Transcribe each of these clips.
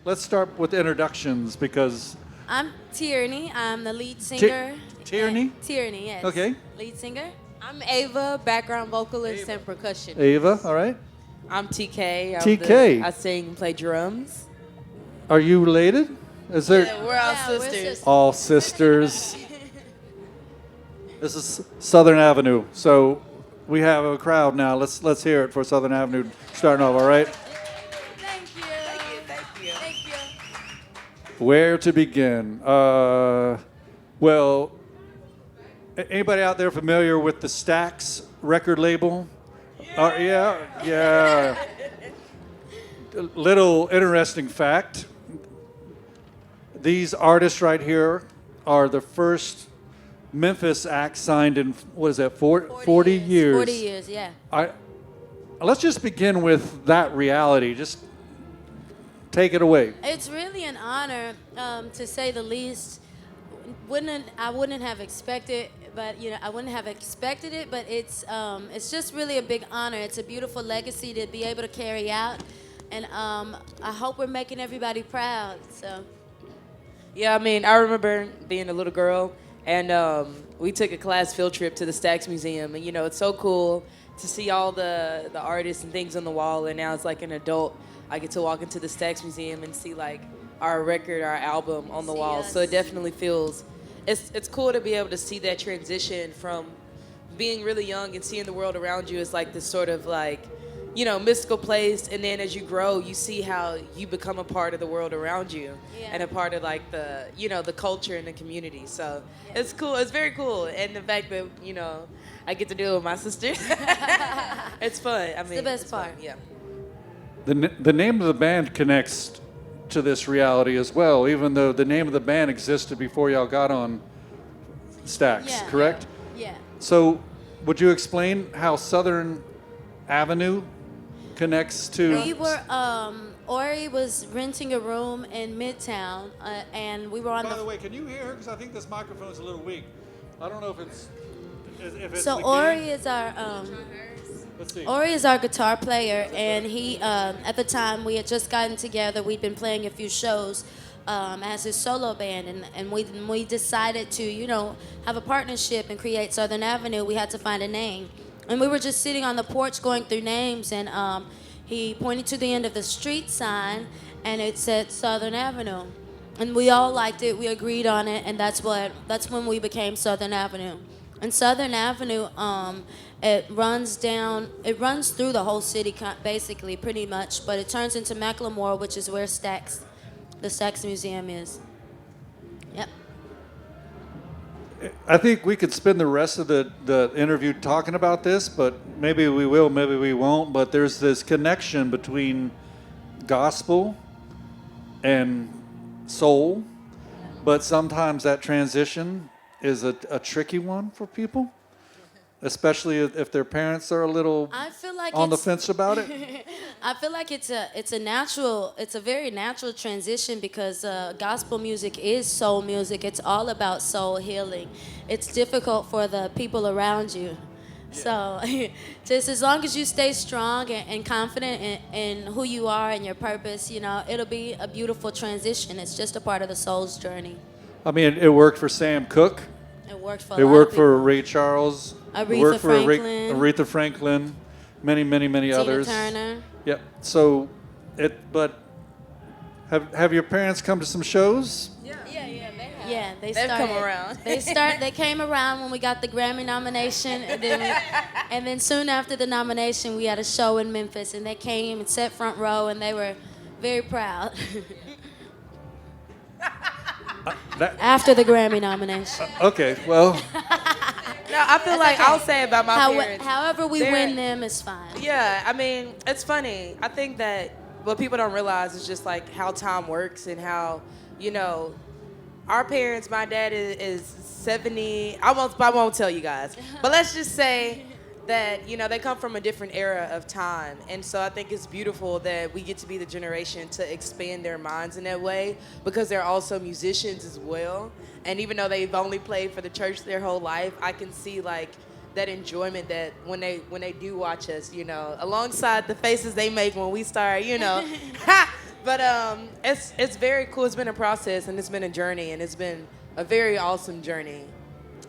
let's start with introductions because I'm Tierney. I'm the lead singer. Tierney? Tierney, yes. Okay. Lead singer. I'm Ava, background vocalist and percussion. Ava, all right. I'm TK. TK. I sing and play drums. Are you related? Is there Yeah, we're all Yeah, we're sisters. sisters. all sisters? This is Southern Avenue, so we have a crowd now. Let's hear it for Southern Avenue starting off. All right. Thank you. Thank you. Thank you. Where to begin? Well, anybody out there familiar with the Stax record label? Yeah. Little interesting fact. These artists right here are the first Memphis act signed in, what is that, 40 years? 40 years, yeah. Let's just begin with that reality. Just take it away. It's really an honor, to say the least. I wouldn't have expected, but I wouldn't have expected it. But it's just really a big honor. It's a beautiful legacy to be able to carry out, and I hope we're making everybody proud. So. Yeah, I mean, I remember being a little girl, and we took a class field trip to the Stax Museum, and it's so cool to see all the artists and things on the wall. And now, as like an adult, I get to walk into the Stax Museum and see like our record, our album on the wall. So it definitely feels it's cool to be able to see that transition from being really young and seeing the world around you as like this sort of like mystical place, and then as you grow, you see how you become a part of the world around you, and a part of like the the culture and the community. So it's cool. It's very cool, and the fact that I get to do it with my sister, it's fun. I mean, the best it's part. Fun. Yeah. The name of the band connects to this reality as well, even though the name of the band existed before y'all got on Stax, Yeah. correct? Yeah. So would you explain how Southern Avenue connects to... We were, Ori was renting a room in Midtown, and we were on By the way, can you hear her? Because I think this microphone is a little weak. I don't know if it's... So Ori is our... Let's see. Ori is our guitar player, and he, at the time, we had just gotten together. We'd been playing a few shows as his solo band, and we decided to, have a partnership and create Southern Avenue. We had to find a name. And we were just sitting on the porch going through names, and he pointed to the end of the street sign, and it said Southern Avenue. And we all liked it. We agreed on it, and that's when we became Southern Avenue. And Southern Avenue, it runs through the whole city, basically, pretty much. But it turns into Macklemore, which is where the Stax Museum is. Yep. I think we could spend the rest of the interview talking about this, but maybe we will, maybe we won't. But there's this connection between gospel and soul, but sometimes that transition is a tricky one for people, especially if their parents are a little I feel like on the fence about it. I feel like it's a very natural transition because gospel music is soul music. It's all about soul healing. It's difficult for the people around you. So just as long as you stay strong and confident in who you are and your purpose, it'll be a beautiful transition. It's just a part of the soul's journey. I mean, it worked for Sam Cooke. It worked for It worked for Ray Charles. Aretha It worked for Franklin. Aretha Franklin. Many Tina others. Turner. Yep. So, but have your parents come to some shows? Yeah, They've come around. They came around when we got the Grammy nomination, and then soon after the nomination, we had a show in Memphis, and they came and sat front row, and they were very proud. After the Grammy nomination. Okay. Well, No, I feel like okay. I'll say about my parents. However we win them is fine. Yeah, I mean, it's funny. I think that what people don't realize is just like how time works and how, our parents, my dad is 70. I won't tell you guys. But let's just say that, they come from a different era of time. And so I think it's beautiful that we get to be the generation to expand their minds in that way because they're also musicians as well. And even though they've only played for the church their whole life, I can see like that enjoyment that when they do watch us, alongside the faces they make when we start, But it's very cool. It's been a process and it's been a journey and it's been a very awesome journey.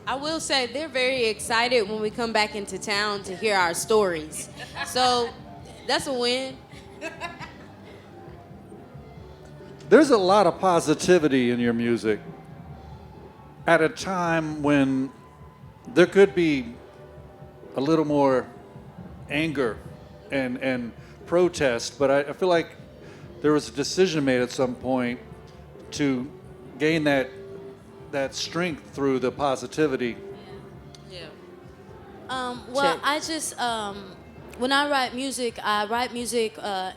I will say they're very excited when we come back into town to hear our stories. So that's a win. There's a lot of positivity in your music at a time when there could be a little more anger and protest, but I feel like there was a decision made at some point to gain that strength through the positivity. Yeah. Well, Check. I just when I write music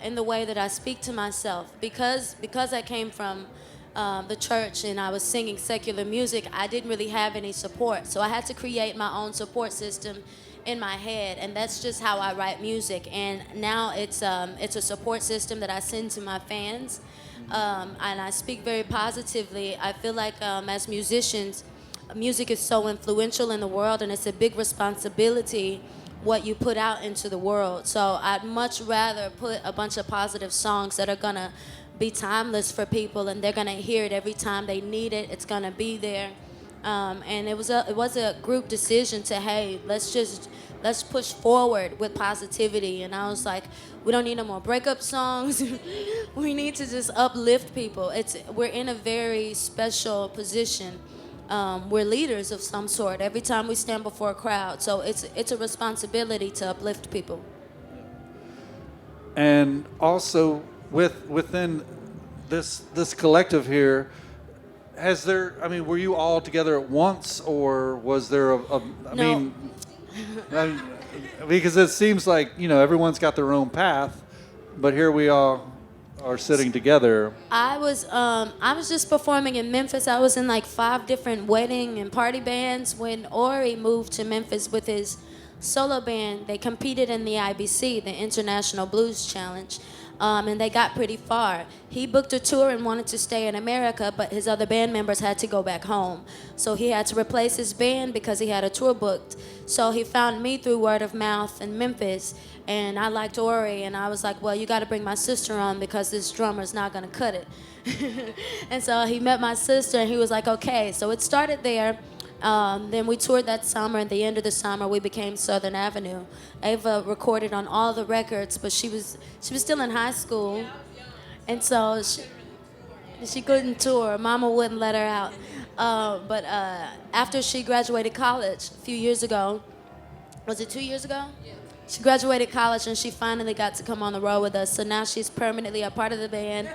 in the way that I speak to myself because I came from the church and I was singing secular music. I didn't really have any support, so I had to create my own support system in my head, and that's just how I write music. And now it's a support system that I send to my fans, and I speak very positively. I feel like as musicians, music is so influential in the world, and it's a big responsibility what you put out into the world. So I'd much rather put a bunch of positive songs that are gonna be timeless for people, and they're gonna hear it every time they need it. It's gonna be there. And it was a group decision to, hey, let's push forward with positivity. And I was like, we don't need no more breakup songs. We need to just uplift people. We're in a very special position. We're leaders of some sort every time we stand before a crowd. So it's a responsibility to uplift people. And also within this collective here, were you all together at once, or was there No. because it seems like, everyone's got their own path, but here we all are sitting together. I was just performing in Memphis. I was in like 5 different wedding and party bands. When Ori moved to Memphis with his solo band, they competed in the IBC, the International Blues Challenge, and they got pretty far. He booked a tour and wanted to stay in America, but his other band members had to go back home. So he had to replace his band because he had a tour booked. So he found me through word of mouth in Memphis, and I liked Ori, and I was like, well, you got to bring my sister on because this drummer's not going to cut it. And so he met my sister, and he was like, okay. So it started there. Then we toured that summer. At the end of the summer, we became Southern Avenue. Ava recorded on all the records, but she was still in high school, and so she couldn't tour. Mama wouldn't let her out. But after she graduated college a few years ago, was it 2 years ago? Yeah. She graduated college, and she finally got to come on the road with us. So now she's permanently a part of the band.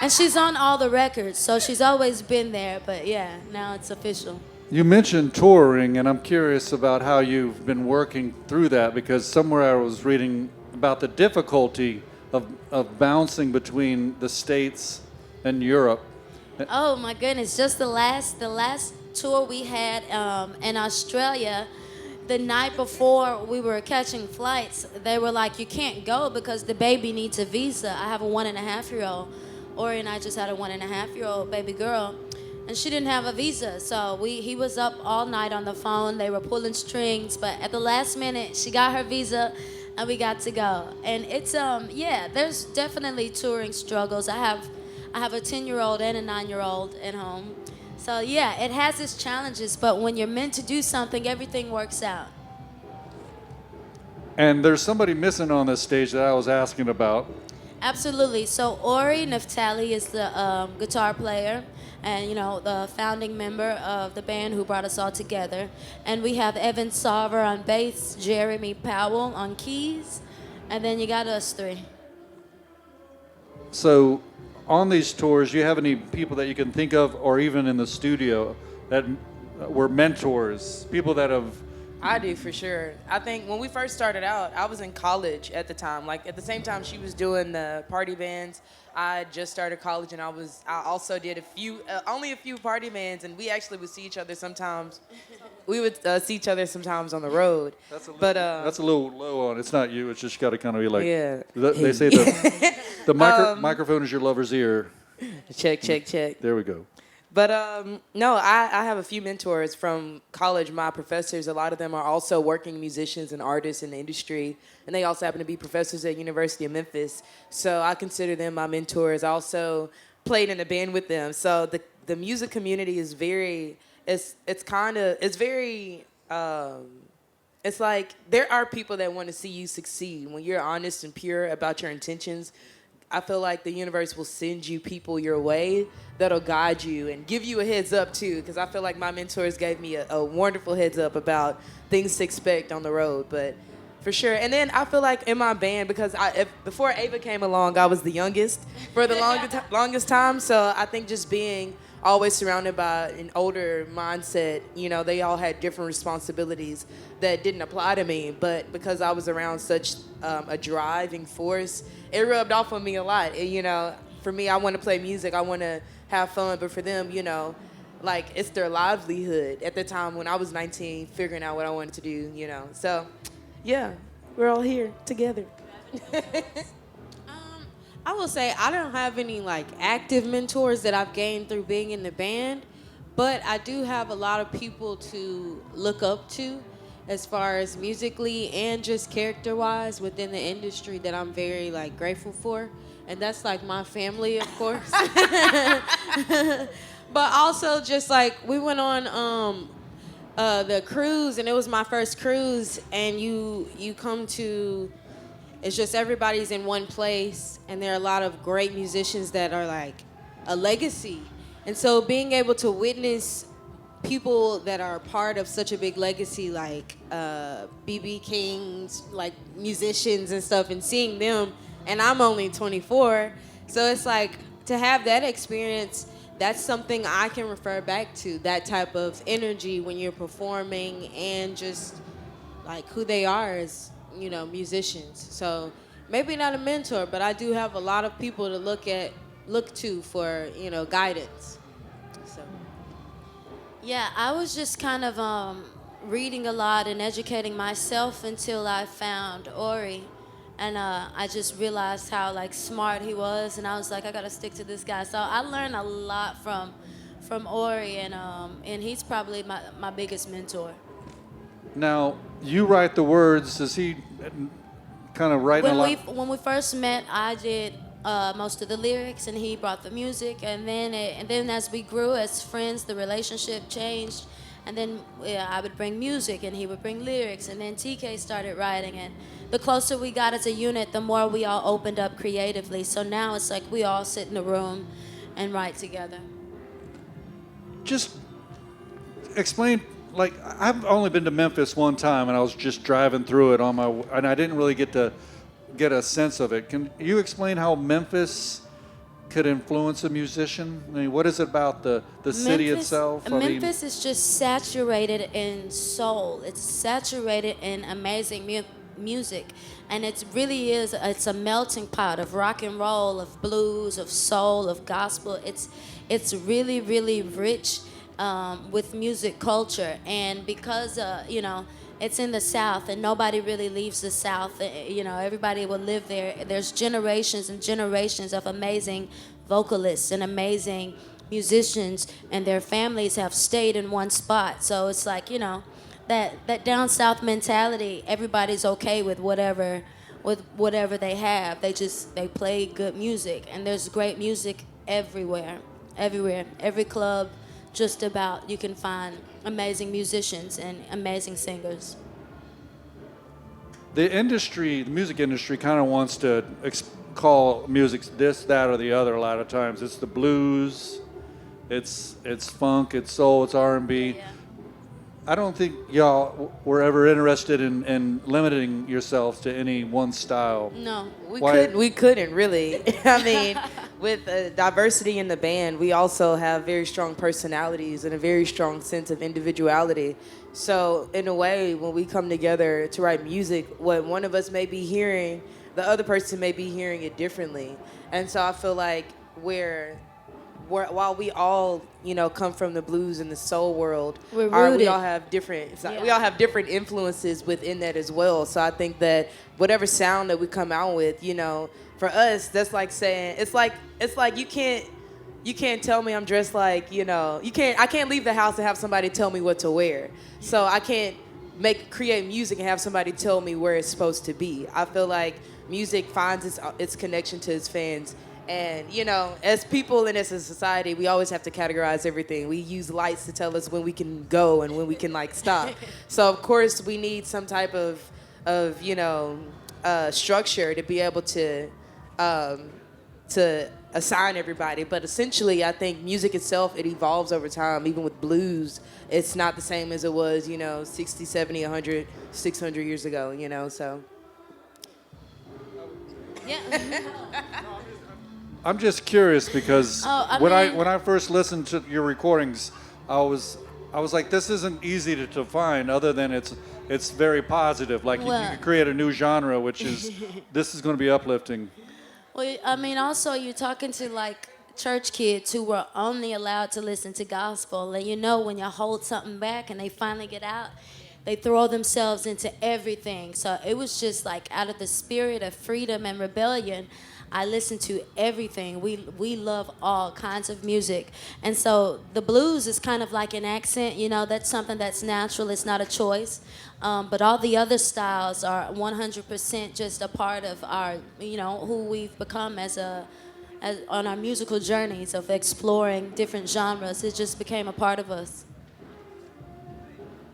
And she's on all the records, so she's always been there. But yeah, now it's official. You mentioned touring, and I'm curious about how you've been working through that, because somewhere I was reading about the difficulty of bouncing between the States and Europe. Oh my goodness! Just the last tour we had in Australia, the night before we were catching flights, they were like, "You can't go because the baby needs a visa." I have a 1.5-year-old. Ori and I just had a 1.5-year-old baby girl, and she didn't have a visa. So he was up all night on the phone. They were pulling strings, but at the last minute, she got her visa, and we got to go. And it's there's definitely touring struggles. I have a 10-year-old and a 9-year-old at home. So yeah, it has its challenges, but when you're meant to do something, everything works out. And there's somebody missing on this stage that I was asking about. Absolutely. So Ori Naftali is the guitar player and, the founding member of the band who brought us all together. And we have Evan Sarver on bass, Jeremy Powell on keys, and then you got us 3. So on these tours, do you have any people that you can think of, or even in the studio, that were mentors, people that have... I do, for sure. I think when we first started out, I was in college at the time. Like, at the same time she was doing the party bands, I just started college, and I also did only a few party bands, and we actually would see each other sometimes. We would see each other sometimes on the road. That's a little low on. It's not you. It's just got to kind of be like. Yeah. They say the microphone is your lover's ear. Check. There we go. But no, I have a few mentors from college. My professors, a lot of them are also working musicians and artists in the industry, and they also happen to be professors at University of Memphis. So I consider them my mentors. I also played in a band with them. So the music community is very, it's very. It's like there are people that want to see you succeed. When you're honest and pure about your intentions, I feel like the universe will send you people your way that'll guide you and give you a heads up too, because I feel like my mentors gave me a wonderful heads up about things to expect on the road. But for sure. And then I feel like in my band, because before Ava came along, I was the youngest for the longest time. So I think just being always surrounded by an older mindset, you know, they all had different responsibilities that didn't apply to me. But because I was around such a driving force, it rubbed off on me a lot. You know, for me, I want to play music. I want to have fun. But for them, you know, like it's their livelihood at the time when I was 19, figuring out what I wanted to do, you know. So, yeah, we're all here together. I will say I don't have any like active mentors that I've gained through being in the band, but I do have a lot of people to look up to as far as musically and just character-wise within the industry that I'm very like grateful for. And that's like my family, of course. But also just like we went on the cruise, and it was my first cruise, and you come to, it's just everybody's in one place, and there are a lot of great musicians that are like a legacy. And so being able to witness people that are part of such a big legacy like B.B. King's, like musicians and stuff, and seeing them, and I'm only 24, so it's like to have that experience, that's something I can refer back to, that type of energy when you're performing and just like who they are as, you know, musicians. So maybe not a mentor, but I do have a lot of people to look to for, you know, guidance. So Yeah, I was just kind of reading a lot and educating myself until I found Ori, and I just realized how like smart he was, and I was like, I gotta stick to this guy. So I learned a lot from Ori, and he's probably my biggest mentor. Now, you write the words. Does he kind of write a lot? When we first met, I did most of the lyrics, and he brought the music. And then as we grew as friends, the relationship changed. And then I would bring music, and he would bring lyrics. And then TK started writing. And the closer we got as a unit, the more we all opened up creatively. So now it's like we all sit in a room and write together. Just explain. Like, I've only been to Memphis one time, and I was just driving through it and I didn't really get a sense of it. Can you explain how Memphis could influence a musician? I mean, what is it about the city itself? Memphis is just saturated in soul. It's saturated in amazing music, and it really is. It's a melting pot of rock and roll, of blues, of soul, of gospel. It's really, really rich. With music culture, and because you know, it's in the South, and nobody really leaves the South. You know, everybody will live there. There's generations and generations of amazing vocalists and amazing musicians, and their families have stayed in one spot. So it's like, you know, that down South mentality. Everybody's okay with whatever they have. They play good music, and there's great music everywhere. Every club. Just about, you can find amazing musicians and amazing singers. The music industry kind of wants to call music this, that, or the other a lot of times. It's the blues, it's funk, it's soul, it's R&B. Yeah. I don't think y'all were ever interested in limiting yourselves to any one style. No. We couldn't really. I mean, with diversity in the band, we also have very strong personalities and a very strong sense of individuality. So in a way, when we come together to write music, what one of us may be hearing, the other person may be hearing it differently. And so I feel like while we all, you know, come from the blues and the soul world, we all have different. We all have different influences within that as well. So I think that whatever sound that we come out with, you know, for us, that's like saying it's like you can't you can't tell me I'm dressed like, I can't leave the house and have somebody tell me what to wear. So I can't create music and have somebody tell me where it's supposed to be. I feel like music finds its connection to its fans. And, as people and as a society, we always have to categorize everything. We use lights to tell us when we can go and when we can, stop. So, of course, we need some type of structure to be able to assign everybody. But essentially, I think music itself, it evolves over time. Even with blues, it's not the same as it was, 60, 70, 100, 600 years ago, so. Yeah. I'm just curious because I when mean- I first listened to your recordings, I was like, this isn't easy to define other than it's very positive. Like you Well- could create a new genre, which is this is going to be uplifting. Well, I mean, also you're talking to church kids who were only allowed to listen to gospel, and when you hold something back and they finally get out, they throw themselves into everything. So it was just out of the spirit of freedom and rebellion. I listen to everything. We love all kinds of music. And so the blues is kind of like an accent, that's something that's natural, it's not a choice. But all the other styles are 100% just a part of our, who we've become as on our musical journeys of exploring different genres. It just became a part of us.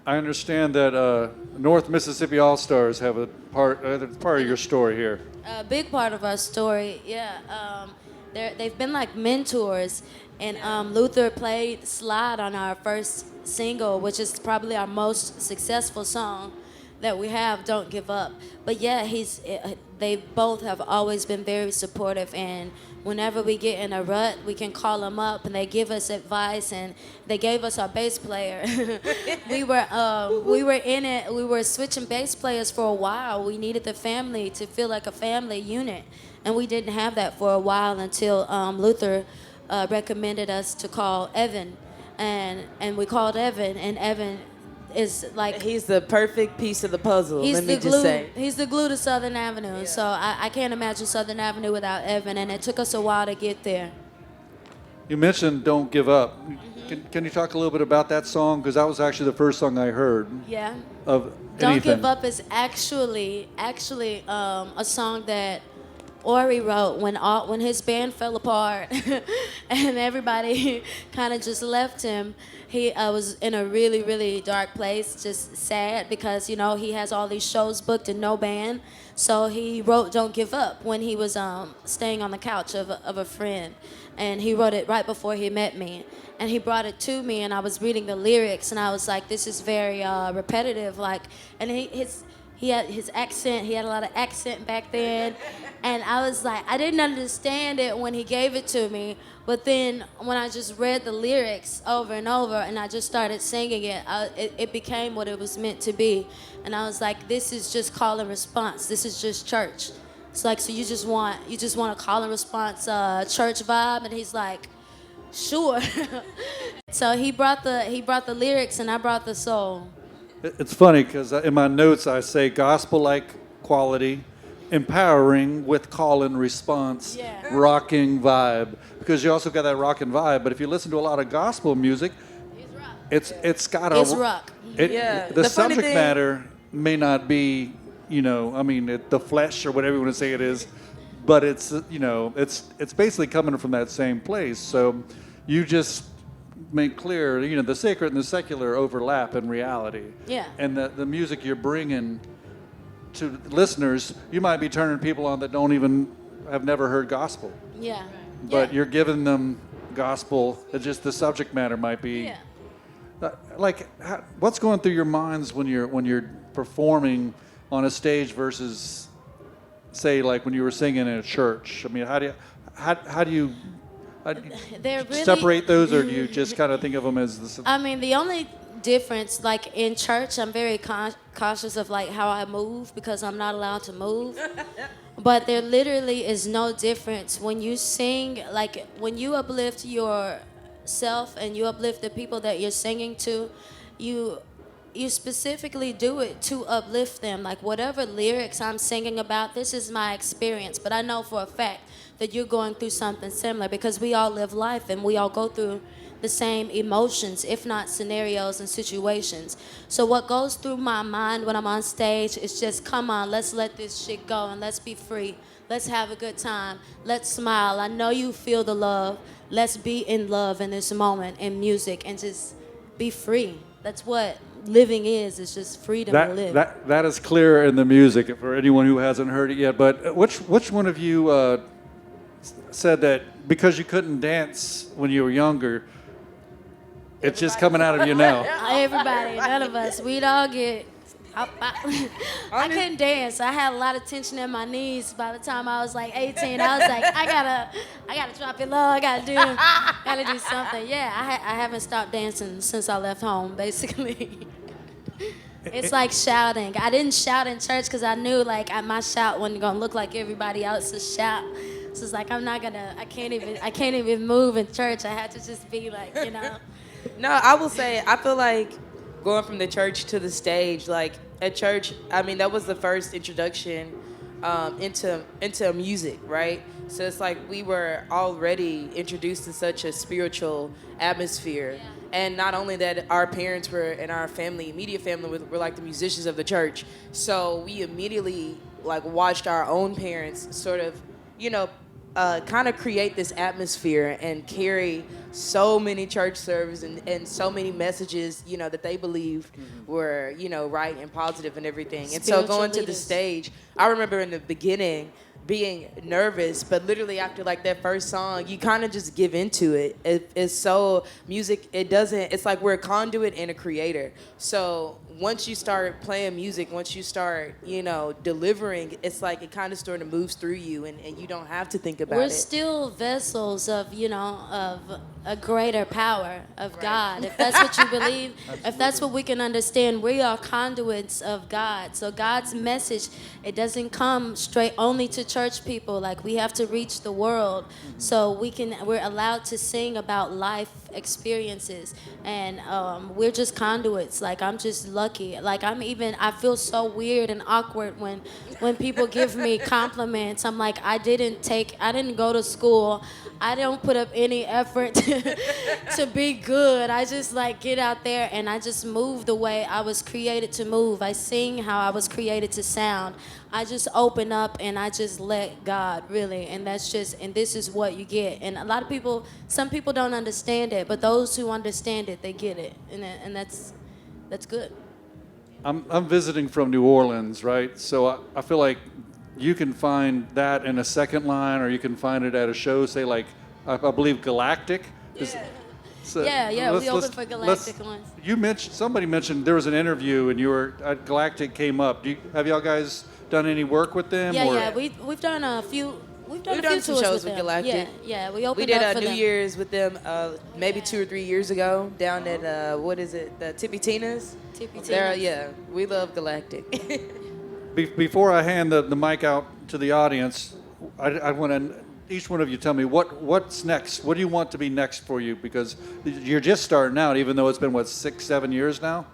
I understand that North Mississippi All Stars have a part of your story here. A big part of our story, yeah. They've been like mentors, and Luther played slide on our first single, which is probably our most successful song that we have, Don't Give Up. But yeah, they both have always been very supportive, and whenever we get in a rut, we can call them up and they give us advice, and they gave us our bass player. we were in it. We were switching bass players for a while. We needed the family to feel like a family unit, and we didn't have that for a while until Luther recommended us to call Evan, and we called Evan, and Evan is he's the perfect piece of the puzzle. He's let me the just glue. say. He's the glue to Southern Avenue. Yeah. So I can't imagine Southern Avenue without Evan, and it took us a while to get there. You mentioned "Don't Give Up." Mm-hmm. Can you talk a little bit about that song? Because that was actually the first song I heard. Yeah. Of "Don't anything. Give Up" is actually a song that Ori wrote when his band fell apart and everybody kind of just left him. He was in a really, really dark place, just sad because, he has all these shows booked and no band. So he wrote "Don't Give Up" when he was staying on the couch of a friend. And he wrote it right before he met me. And he brought it to me, and I was reading the lyrics, and I was like, this is very repetitive. And he had his accent. He had a lot of accent back then. And I was like, I didn't understand it when he gave it to me. But then when I just read the lyrics over and over and I just started singing it, it became what it was meant to be. And I was like, this is just call and response. This is just church. It's like, so you just want a call and response church vibe? And he's like, sure. So he brought the lyrics and I brought the soul. It's funny because in my notes I say gospel-like quality, empowering with call and response, Yeah. rocking vibe. Because you also got that rocking vibe. But if you listen to a lot of gospel music, it's got a It's rock. Yeah. The The funny subject thing- matter may not be, the flesh or whatever you want to say it is, but it's basically coming from that same place. So you just make clear, the sacred and the secular overlap in reality. Yeah. And the music you're bringing to listeners, you might be turning people on that have never heard gospel, Yeah. but Yeah. you're giving them gospel. It's just the subject matter might be. Yeah. What's going through your minds when you're performing on a stage versus, say, like when you were singing in a church? I mean, how do you They're really, separate those, or do you just kind of think of them as the? I mean, the only difference, like in church, I'm very cautious of how I move because I'm not allowed to move. But there literally is no difference when you sing, when you uplift yourself and you uplift the people that you're singing to, you specifically do it to uplift them. Like whatever lyrics I'm singing about, this is my experience, but I know for a fact that you're going through something similar, because we all live life and we all go through the same emotions, if not scenarios and situations. So what goes through my mind when I'm on stage is just, come on, let's let this shit go and let's be free. Let's have a good time. Let's smile. I know you feel the love. Let's be in love in this moment in music and just be free. That's what living is just freedom to live. That is clear in the music for anyone who hasn't heard it yet. But which one of you said that because you couldn't dance when you were younger, it's just coming out of you now? Everybody, none of us. We'd all get. I couldn't dance. I had a lot of tension in my knees by the time I was like 18. I was like, I gotta drop it low. I gotta do something. Yeah, I haven't stopped dancing since I left home, basically. It's like shouting. I didn't shout in church because I knew like my shout wasn't gonna look like everybody else's shout. So it's like I can't even move in church. I had to just be like, you know. No, I will say, I feel like going from the church to the stage, like at church, I mean, that was the first introduction into music, right? So it's like we were already introduced to such a spiritual atmosphere. Yeah. And not only that, our parents were, and our family, immediate family, were like the musicians of the church. So we immediately like watched our own parents sort of, you know, kind of create this atmosphere and carry so many church services and so many messages, you know, that they believed were, you know, right and positive and everything. And so going to the stage, I remember in the beginning being nervous, but literally after like that first song, you kind of just give into it. It's so music, it's like we're a conduit and a creator. So once you start playing music, once you start, you know, delivering, it's like it kind of sort of moves through you and you don't have to think about it. We're still vessels of, you know, of a greater power of right. God. If that's what you believe, if that's what we can understand, we are conduits of God. So God's message, it doesn't come straight only to church people. Like we have to reach the world. So we're allowed to sing about life experiences, and we're just conduits. Like I'm just lucky. Like I feel so weird and awkward when people give me compliments. I'm like, I didn't go to school. I don't put up any effort to be good. I just like get out there and I just move the way I was created to move. I sing how I was created to sound. I just open up and I just let God, really. And this is what you get. And some people don't understand it, but those who understand it, they get it. And that's good. I'm visiting from New Orleans, right? So I feel like you can find that in a second line, or you can find it at a show, say like, I believe Galactic. Yeah. We open for Galactic ones. Somebody mentioned there was an interview and you were at Galactic came up. Have y'all guys done any work with them? Yeah. We've done a few. We've done some shows with Galactic. Yeah. We opened We did up for New them. Year's with them maybe 2 or 3 years ago down at the Tippy Tina's. Tippy Tina's. Yeah, we love Galactic. Before I hand the mic out to the audience, I want to each one of you tell me what's next. What do you want to be next for you? Because you're just starting out, even though it's been 6-7 years now.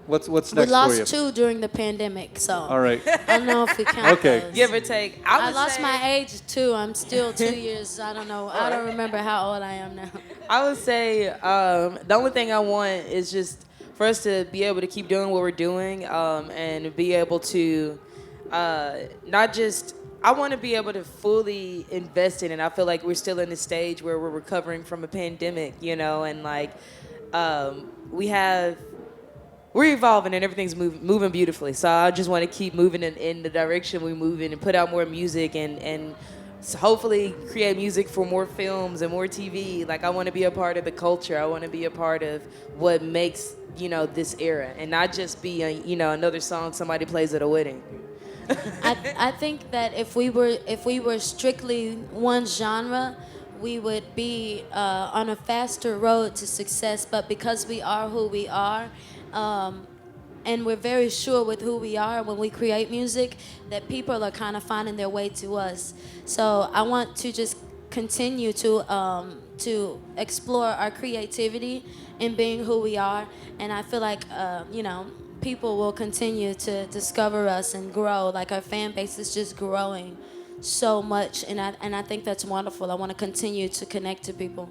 What's next for you? We lost 2 during the pandemic, so all right. I don't know if we count. Okay, those. Give or take. I lost my age too. I'm still 2 years. I don't know. I don't remember how old I am now. I would say the only thing I want is just for us to be able to keep doing what we're doing, and be able to not just. I want to be able to fully invest in it. I feel like we're still in this stage where we're recovering from a pandemic, you know, and like we're evolving and everything's moving beautifully. So I just want to keep moving in the direction we move in and put out more music and hopefully create music for more films and more TV. Like I want to be a part of the culture. I want to be a part of what makes, you know, this era and not just be another song somebody plays at a wedding. I think that if we were strictly one genre, we would be on a faster road to success. But because we are who we are, and we're very sure with who we are when we create music, that people are kind of finding their way to us. So I want to just continue to explore our creativity in being who we are, and I feel like people will continue to discover us and grow. Like our fan base is just growing. so much, and I think that's wonderful. I want to continue to connect to people.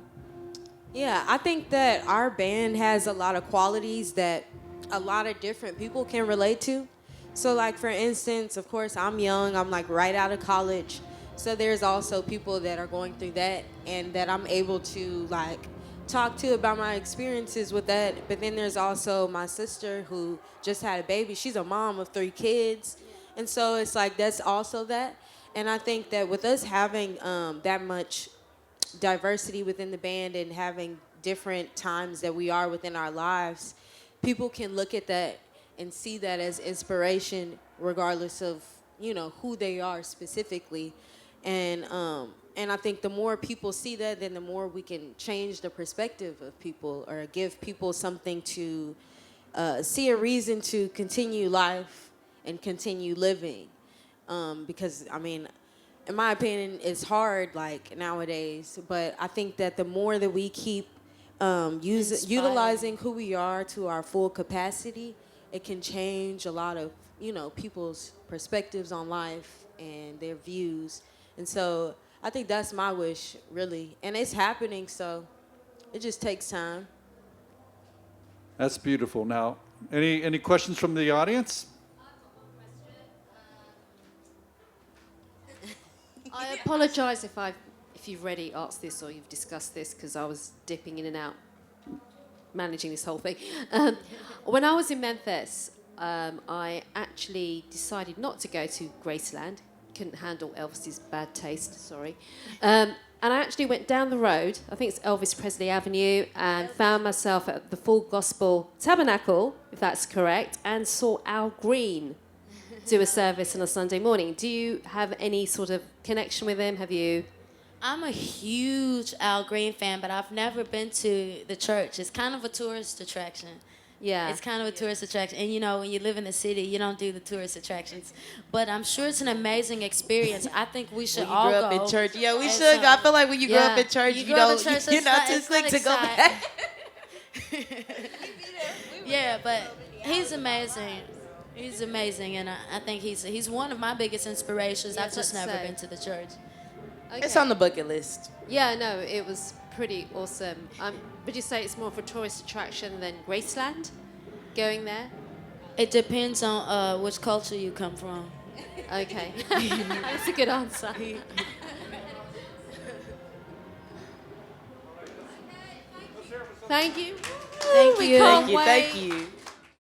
Yeah, I think that our band has a lot of qualities that a lot of different people can relate to. So, like, for instance, of course, I'm young, I'm like right out of college. So, there's also people that are going through that and that I'm able to like talk to about my experiences with that. But then there's also my sister who just had a baby. She's a mom of 3 kids. And so, it's like that's also that. And I think that with us having that much diversity within the band and having different times that we are within our lives, people can look at that and see that as inspiration regardless of, you know, who they are specifically. And I think the more people see that, then the more we can change the perspective of people or give people something to see a reason to continue life and continue living. Because, I mean, in my opinion, it's hard like nowadays. But I think that the more that we keep utilizing who we are to our full capacity, it can change a lot of, you know, people's perspectives on life and their views. And so I think that's my wish, really. And it's happening, so it just takes time. That's beautiful. Now, any questions from the audience? I apologise if you've already asked this or you've discussed this because I was dipping in and out, managing this whole thing. When I was in Memphis, I actually decided not to go to Graceland. Couldn't handle Elvis's bad taste, sorry. And I actually went down the road, I think it's Elvis Presley Avenue, and found myself at the Full Gospel Tabernacle, if that's correct, and saw Al Green do a service on a Sunday morning. Do you have any sort of connection with him? Have you? I'm a huge Al Green fan, but I've never been to the church. It's kind of a tourist attraction. Yeah. It's kind of a tourist attraction. And, you know, when you live in the city, you don't do the tourist attractions. But I'm sure it's an amazing experience. I think we should all Grew go. up in church. Yeah, we And should. so- I feel like when you grow up in church, you grow up in don't, church, you're it's not too it's quick to go exciting. back. Yeah, but he's amazing. He's amazing, and I think he's one of my biggest inspirations. Yeah, I've just that's never so. been to the church. Okay. It's on the bucket list. Yeah, no, it was pretty awesome. Would you say it's more of a tourist attraction than Graceland, going there? It depends on which culture you come from. Okay. That's a good answer. Thank you. Thank We you. can't Thank you. wait. Thank you.